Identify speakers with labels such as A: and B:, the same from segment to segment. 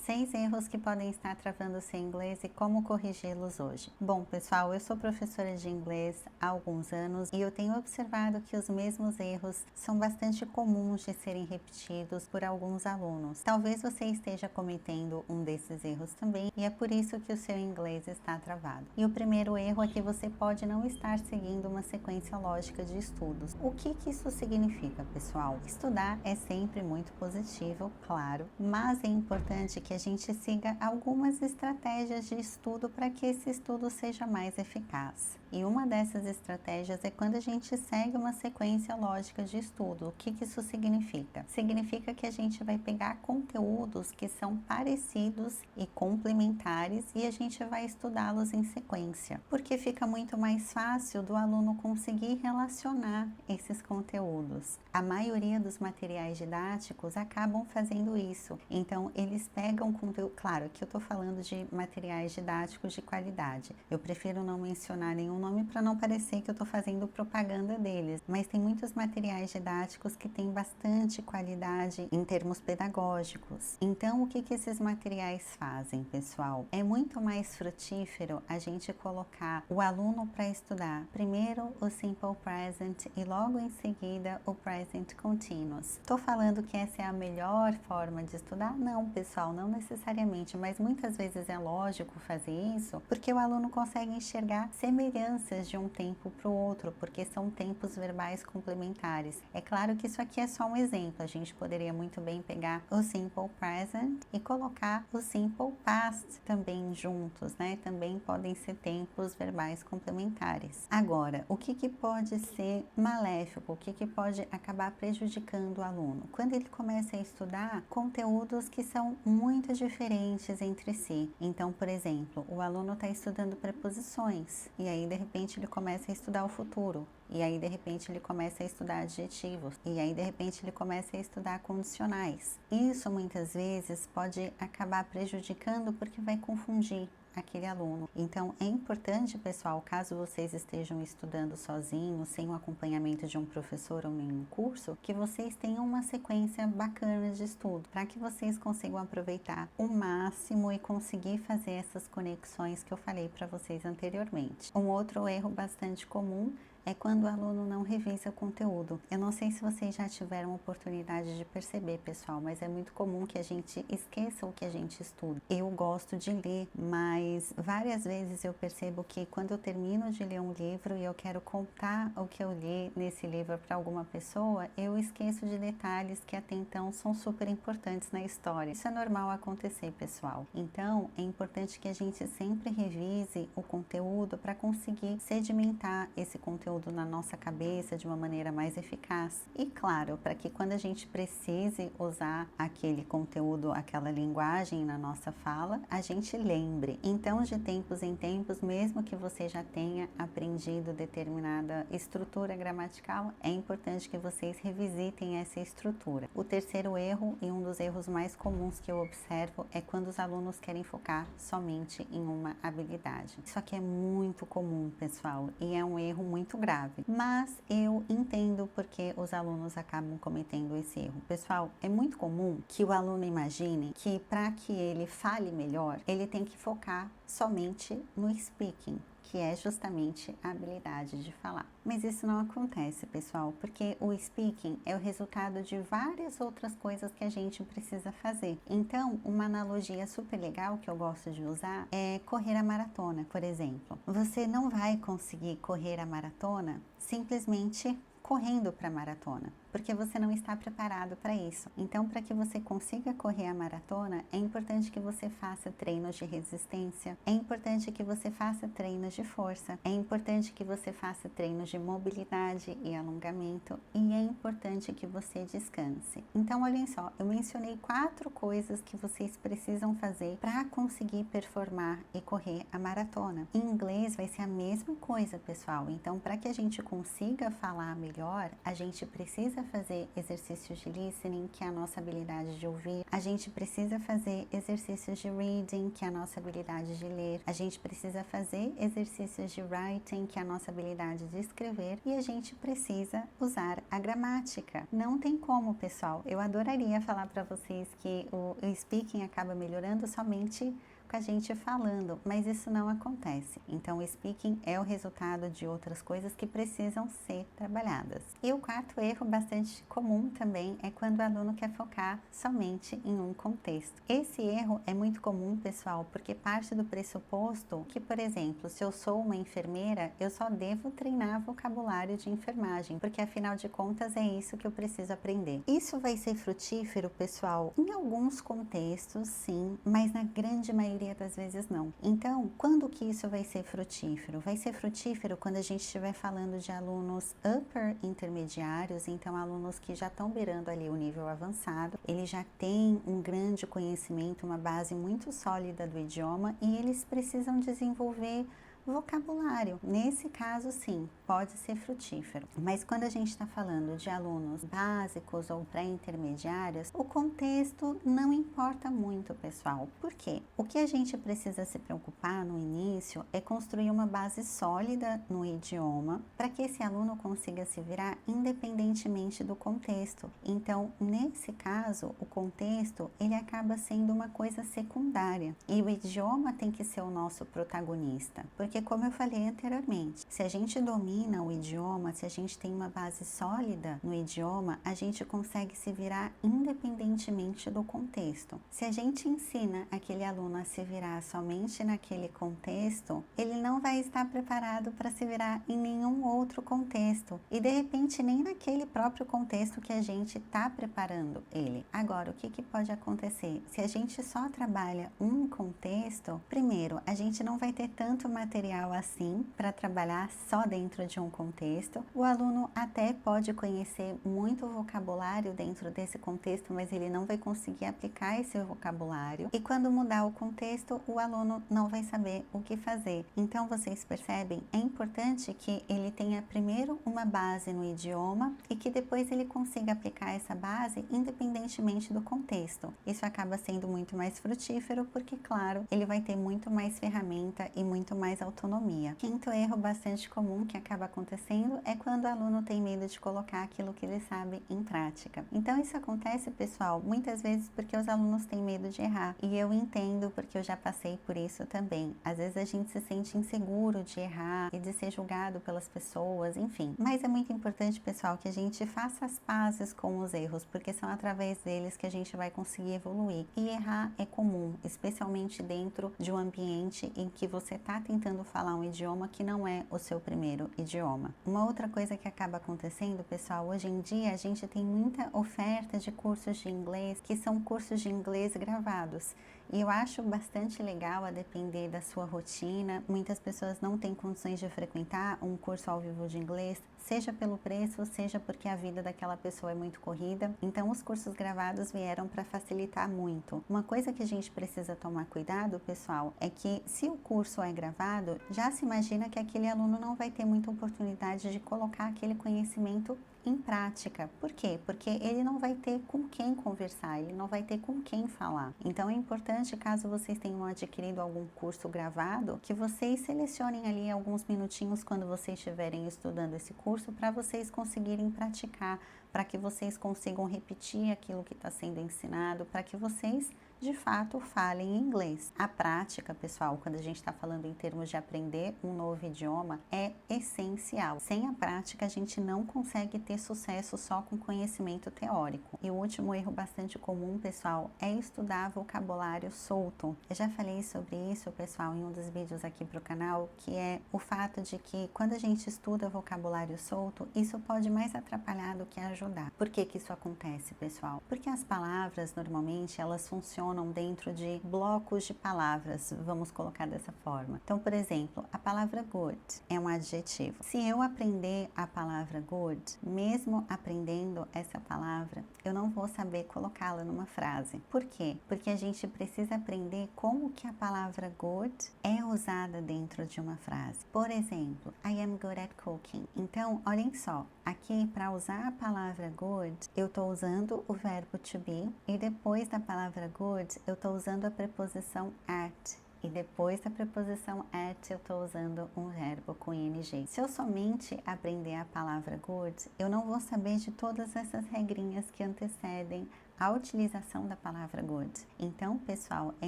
A: 6 erros que podem estar travando o seu inglês e como corrigi-los hoje. Bom, pessoal, eu sou professora de inglês há alguns anos e eu tenho observado que os mesmos erros são bastante comuns de serem repetidos por alguns alunos. Talvez você esteja cometendo um desses erros também e é por isso que o seu inglês está travado. E o primeiro erro é que você pode não estar seguindo uma sequência lógica de estudos. O que isso significa, pessoal? Estudar é sempre muito positivo, claro, mas é importante que a gente siga algumas estratégias de estudo para que esse estudo seja mais eficaz. E uma dessas estratégias é quando a gente segue uma sequência lógica de estudo. O que isso significa? Significa que a gente vai pegar conteúdos que são parecidos e complementares e a gente vai estudá-los em sequência, porque fica muito mais fácil do aluno conseguir relacionar esses conteúdos. A maioria dos materiais didáticos acabam fazendo isso. Então, eles pegam conteúdo. Claro que eu estou falando de materiais didáticos de qualidade. Eu prefiro não mencionar nenhum nome para não parecer que eu estou fazendo propaganda deles. Mas tem muitos materiais didáticos que têm bastante qualidade em termos pedagógicos. Então, o que esses materiais fazem, pessoal? É muito mais frutífero a gente colocar o aluno para estudar primeiro o Simple Present e logo em seguida o Present Continuous. Estou falando que essa é a melhor forma de estudar? Não, pessoal, não necessariamente, mas muitas vezes é lógico fazer isso porque o aluno consegue enxergar semelhanças de um tempo para o outro, porque são tempos verbais complementares. É claro que isso aqui é só um exemplo, a gente poderia muito bem pegar o Simple Present e colocar o Simple Past também juntos, né? Também podem ser tempos verbais complementares. Agora, o que pode ser maléfico, o que pode acabar prejudicando o aluno? Quando ele começa a estudar conteúdos que são muito diferentes entre si. Então, por exemplo, o aluno está estudando preposições e aí de repente ele começa a estudar o futuro. E aí, de repente, ele começa a estudar adjetivos. E aí, de repente, ele começa a estudar condicionais. Isso, muitas vezes, pode acabar prejudicando porque vai confundir aquele aluno. Então, é importante, pessoal, caso vocês estejam estudando sozinhos, sem o acompanhamento de um professor ou nenhum curso, que vocês tenham uma sequência bacana de estudo, para que vocês consigam aproveitar o máximo e conseguir fazer essas conexões que eu falei para vocês anteriormente. Um outro erro bastante comum é quando o aluno não revisa o conteúdo. Eu não sei se vocês já tiveram oportunidade de perceber, pessoal, mas é muito comum que a gente esqueça o que a gente estuda. Eu gosto de ler, mas várias vezes eu percebo que quando eu termino de ler um livro e eu quero contar o que eu li nesse livro para alguma pessoa, eu esqueço de detalhes que até então são super importantes na história. Isso é normal acontecer, pessoal. Então, é importante que a gente sempre revise o conteúdo para conseguir sedimentar esse conteúdo na nossa cabeça de uma maneira mais eficaz. E claro, para que quando a gente precise usar aquele conteúdo, aquela linguagem na nossa fala, a gente lembre. Então, de tempos em tempos, mesmo que você já tenha aprendido determinada estrutura gramatical, é importante que vocês revisitem essa estrutura. O terceiro erro, e um dos erros mais comuns que eu observo, é quando os alunos querem focar somente em uma habilidade. Isso aqui é muito comum, pessoal, e é um erro muito grave. Mas eu entendo porque os alunos acabam cometendo esse erro. Pessoal, é muito comum que o aluno imagine que para que ele fale melhor, ele tem que focar somente no speaking, que é justamente a habilidade de falar. Mas isso não acontece, pessoal, porque o speaking é o resultado de várias outras coisas que a gente precisa fazer. Então, uma analogia super legal que eu gosto de usar é correr a maratona, por exemplo. Você não vai conseguir correr a maratona simplesmente correndo para a maratona, porque você não está preparado para isso. Então, para que você consiga correr a maratona, é importante que você faça treinos de resistência, é importante que você faça treinos de força, é importante que você faça treinos de mobilidade e alongamento, e é importante que você descanse. Então, olhem só, eu mencionei 4 coisas que vocês precisam fazer para conseguir performar e correr a maratona. Em inglês vai ser a mesma coisa, pessoal. Então, para que a gente consiga falar melhor, a gente precisa fazer exercícios de listening, que é a nossa habilidade de ouvir. A gente precisa fazer exercícios de reading, que é a nossa habilidade de ler. A gente precisa fazer exercícios de writing, que é a nossa habilidade de escrever. E a gente precisa usar a gramática. Não tem como, pessoal. Eu adoraria falar para vocês que o speaking acaba melhorando somente com a gente falando, mas isso não acontece. Então, o speaking é o resultado de outras coisas que precisam ser trabalhadas. E o quarto erro, bastante comum também, é quando o aluno quer focar somente em um contexto. Esse erro é muito comum, pessoal, porque parte do pressuposto que, por exemplo, se eu sou uma enfermeira, eu só devo treinar vocabulário de enfermagem, porque afinal de contas é isso que eu preciso aprender. Isso vai ser frutífero, pessoal, em alguns contextos, sim, mas na grande maioria das vezes não. Então, quando que isso vai ser frutífero? Vai ser frutífero quando a gente estiver falando de alunos upper intermediários, então alunos que já estão beirando ali o nível avançado, eles já têm um grande conhecimento, uma base muito sólida do idioma e eles precisam desenvolver vocabulário. Nesse caso, sim, pode ser frutífero. Mas quando a gente está falando de alunos básicos ou pré-intermediários, o contexto não importa muito, pessoal. Por quê? O que a gente precisa se preocupar no início é construir uma base sólida no idioma para que esse aluno consiga se virar independentemente do contexto. Então, nesse caso, o contexto ele acaba sendo uma coisa secundária e o idioma tem que ser o nosso protagonista, porque como eu falei anteriormente, se a gente domina o idioma, se a gente tem uma base sólida no idioma, a gente consegue se virar independentemente do contexto. Se a gente ensina aquele aluno a se virar somente naquele contexto, ele não vai estar preparado para se virar em nenhum outro contexto e de repente nem naquele próprio contexto que a gente está preparando ele. Agora, o que pode acontecer? Se a gente só trabalha um contexto, primeiro, a gente não vai ter tanto material assim para trabalhar só dentro de um contexto. O aluno até pode conhecer muito vocabulário dentro desse contexto, mas ele não vai conseguir aplicar esse vocabulário. E quando mudar o contexto, o aluno não vai saber o que fazer. Então, vocês percebem, é importante que ele tenha primeiro uma base no idioma e que depois ele consiga aplicar essa base independentemente do contexto. Isso acaba sendo muito mais frutífero porque, claro, ele vai ter muito mais ferramenta e muito mais autonomia. Quinto erro bastante comum que acaba acontecendo é quando o aluno tem medo de colocar aquilo que ele sabe em prática. Então isso acontece, pessoal, muitas vezes porque os alunos têm medo de errar. E eu entendo porque eu já passei por isso também. Às vezes a gente se sente inseguro de errar e de ser julgado pelas pessoas, enfim. Mas é muito importante, pessoal, que a gente faça as pazes com os erros, porque são através deles que a gente vai conseguir evoluir. E errar é comum, especialmente dentro de um ambiente em que você está tentando falar um idioma que não é o seu primeiro idioma. Uma outra coisa que acaba acontecendo, pessoal, hoje em dia a gente tem muita oferta de cursos de inglês que são cursos de inglês gravados. E eu acho bastante legal a depender da sua rotina. Muitas pessoas não têm condições de frequentar um curso ao vivo de inglês, seja pelo preço, seja porque a vida daquela pessoa é muito corrida. Então, os cursos gravados vieram para facilitar muito. Uma coisa que a gente precisa tomar cuidado, pessoal, é que se o curso é gravado, já se imagina que aquele aluno não vai ter muita oportunidade de colocar aquele conhecimento em prática. Por quê? Porque ele não vai ter com quem conversar, ele não vai ter com quem falar. Então é importante, caso vocês tenham adquirido algum curso gravado, que vocês selecionem ali alguns minutinhos quando vocês estiverem estudando esse curso para vocês conseguirem praticar, para que vocês consigam repetir aquilo que está sendo ensinado, para que vocês de fato falem inglês. A prática, pessoal, quando a gente está falando em termos de aprender um novo idioma, é essencial. Sem a prática, a gente não consegue ter sucesso só com conhecimento teórico. E o último erro bastante comum, pessoal, é estudar vocabulário solto. Eu já falei sobre isso, pessoal, em um dos vídeos aqui para o canal, que é o fato de que quando a gente estuda vocabulário solto, isso pode mais atrapalhar do que ajudar. Por que que isso acontece, pessoal? Porque as palavras, normalmente, elas funcionam dentro de blocos de palavras, vamos colocar dessa forma. Então, por exemplo, a palavra good é um adjetivo. Se eu aprender a palavra good, mesmo aprendendo essa palavra, eu não vou saber colocá-la numa frase. Por quê? Porque a gente precisa aprender como que a palavra good é usada dentro de uma frase. Por exemplo, I am good at cooking. Então, olhem só, aqui para usar a palavra palavra good, eu tô usando o verbo to be, e depois da palavra good, eu tô usando a preposição at. E depois da preposição at, eu estou usando um verbo com ing. Se eu somente aprender a palavra good, eu não vou saber de todas essas regrinhas que antecedem a utilização da palavra good. Então, pessoal, é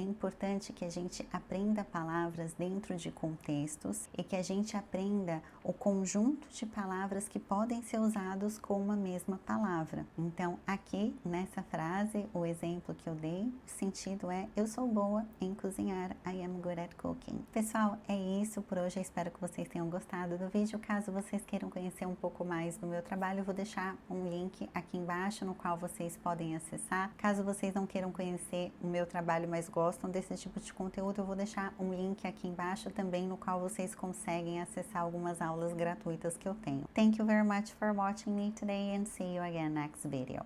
A: importante que a gente aprenda palavras dentro de contextos e que a gente aprenda o conjunto de palavras que podem ser usados com uma mesma palavra. Então, aqui nessa frase, o exemplo que eu dei, o sentido é: eu sou boa em cozinhar. I am good at cooking. Pessoal, é isso por hoje. Eu espero que vocês tenham gostado do vídeo. Caso vocês queiram conhecer um pouco mais do meu trabalho, eu vou deixar um link aqui embaixo no qual vocês podem acessar. Caso vocês não queiram conhecer o meu trabalho, mas gostam desse tipo de conteúdo, eu vou deixar um link aqui embaixo também no qual vocês conseguem acessar algumas aulas gratuitas que eu tenho. Thank you very much for watching me today and see you again next video.